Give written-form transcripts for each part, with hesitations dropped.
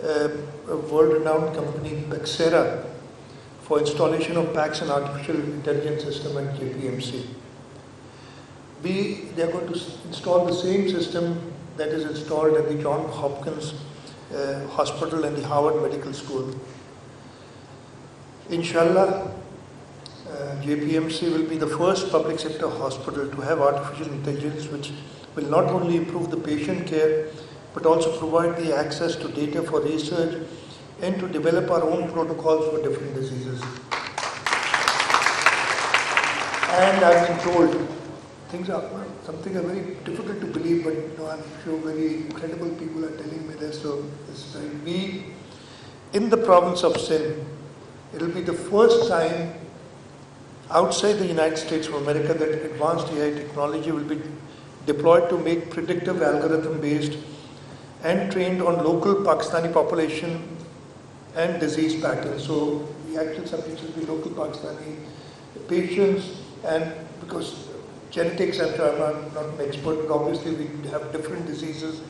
a world-renowned company, Bexera, for installation of PACS and artificial intelligence system at JPMC. They are going to install the same system that is installed at the Johns Hopkins Hospital and the Harvard Medical School. Inshallah, JPMC will be the first public sector hospital to have artificial intelligence, which will not only improve the patient care, but also provide the access to data for research and to develop our own protocols for different diseases. And I've been told, something are very difficult to believe, but I'm sure very incredible people are telling me this. So we, in the province of Sindh, it will be the first time outside the United States of America that advanced AI technology will be deployed to make predictive algorithm-based and trained on local Pakistani population and disease patterns. So the actual subjects will be local Pakistani patients, and because genetics, I'm not an expert, but obviously we have different diseases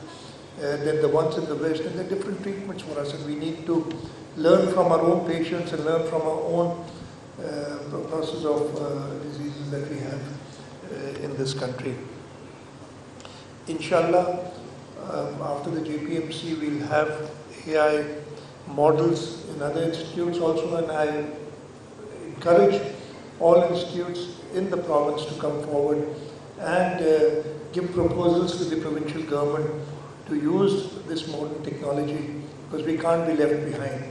than the ones in the West, and there are different treatments for us, and we need to learn from our own patients and learn from our own prognosis of diseases that we have in this country. Inshallah, after the JPMC, we'll have AI models in other institutes also, and I encourage all institutes in the province to come forward and give proposals to the provincial government to use this modern technology, because we can't be left behind.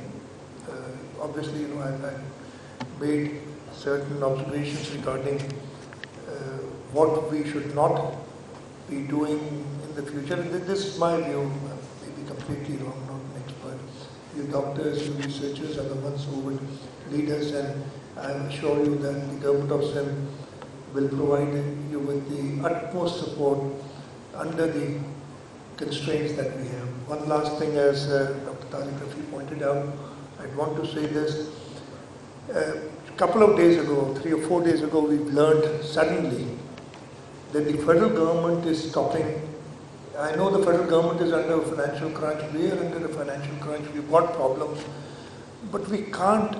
Obviously, I've made certain observations regarding what we should not be doing in the future. This is my view, maybe completely wrong, not an expert. You doctors, you researchers are the ones who will lead us, and I assure you that the government of Sindh will provide you with the utmost support under the constraints that we have. One last thing, as Dr. Tariq Rafi pointed out, I'd want to say this. A couple of days ago, 3 or 4 days ago, we've learned suddenly that the federal government is stopping. I know the federal government is under a financial crunch. We are under a financial crunch. We've got problems. But we can't,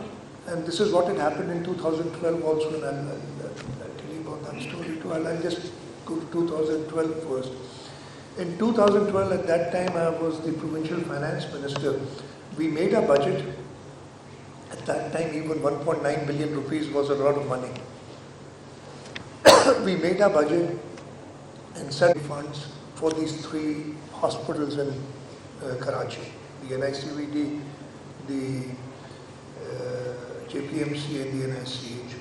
and this is what had happened in 2012 also, and I'll tell you about that story too. I'll just go to 2012 first. In 2012, at that time, I was the provincial finance minister. We made a budget. At that time, even 1.9 billion rupees was a lot of money. We made a budget and set funds for these 3 hospitals in Karachi, the NICVD, the JPMC and the NICH.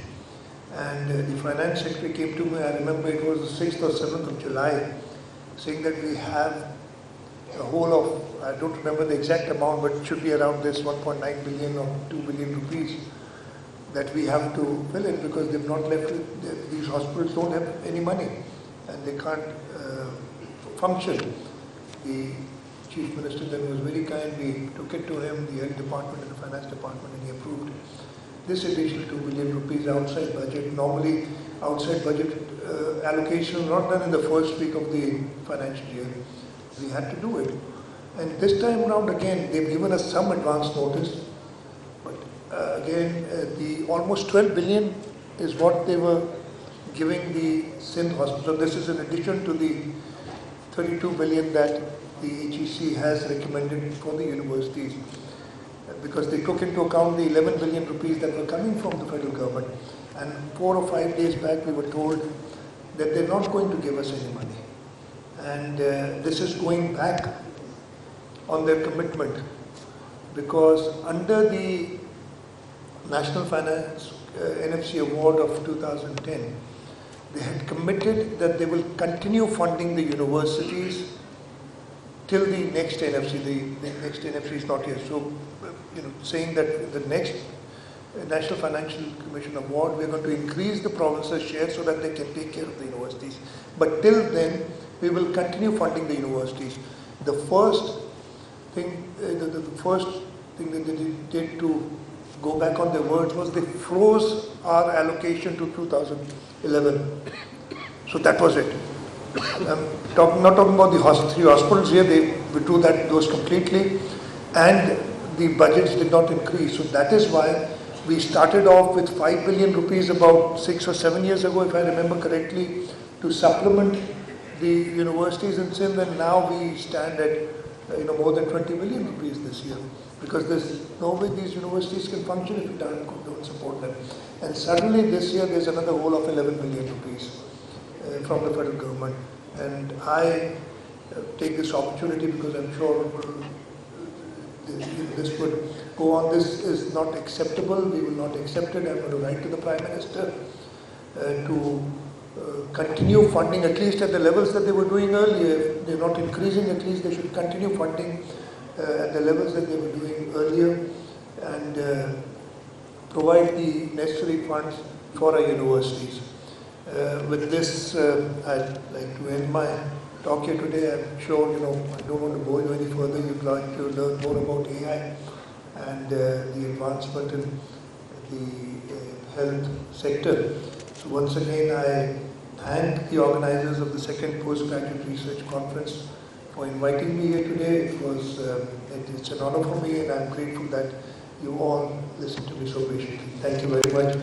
And the finance secretary came to me, I remember it was the 6th or 7th of July, saying that we have a whole of, I don't remember the exact amount, but it should be around this 1.9 billion or 2 billion rupees that we have to fill in, because they've not left it, these hospitals don't have any money and they can't function. The chief minister then was very kind. We took it to him, the health department and the finance department, and he approved this additional 2 billion rupees outside budget. Normally, outside budget allocation not done in the first week of the financial year. We had to do it. And this time around again, they've given us some advance notice. But again, the almost 12 billion is what they were giving the Sindh hospital. This is in addition to the 32 billion that the HEC has recommended for the universities, because they took into account the 11 billion rupees that were coming from the federal government. And 4 or 5 days back, we were told that they're not going to give us any money. And this is going back on their commitment, because under the National Finance NFC Award of 2010, they had committed that they will continue funding the universities till the next NFC. The next NFC is not yet. So, saying that the next National Financial Commission Award, we are going to increase the province's share so that they can take care of the universities. But till then, we will continue funding the universities. The first thing, the first thing that they did to go back on their words was they froze our allocation to 2011. So that was it. I'm not talking about the 3 hospitals here. They withdrew those completely. and the budgets did not increase. So that is why we started off with 5 billion rupees about 6 or 7 years ago, if I remember correctly, to supplement the universities in Sindh, and now we stand at more than 20 billion rupees this year, because there's no way these universities can function if we don't support them. And suddenly this year there's another hole of 11 billion rupees from the federal government. And I take this opportunity because I'm sure this would go on. This is not acceptable. We will not accept it. I'm going to write to the Prime Minister to continue funding at least at the levels that they were doing earlier. If they're not increasing, at least they should continue funding at the levels that they were doing earlier, and provide the necessary funds for our universities. With this, I'd like to end my talk here today. I'm sure I don't want to bore you any further. You'd like to learn more about AI and the advancement in the health sector. So once again, I thank the organizers of the second postgraduate research conference for inviting me here today. It's an honor for me, and I'm grateful that you all listened to me so patiently. Thank you very much.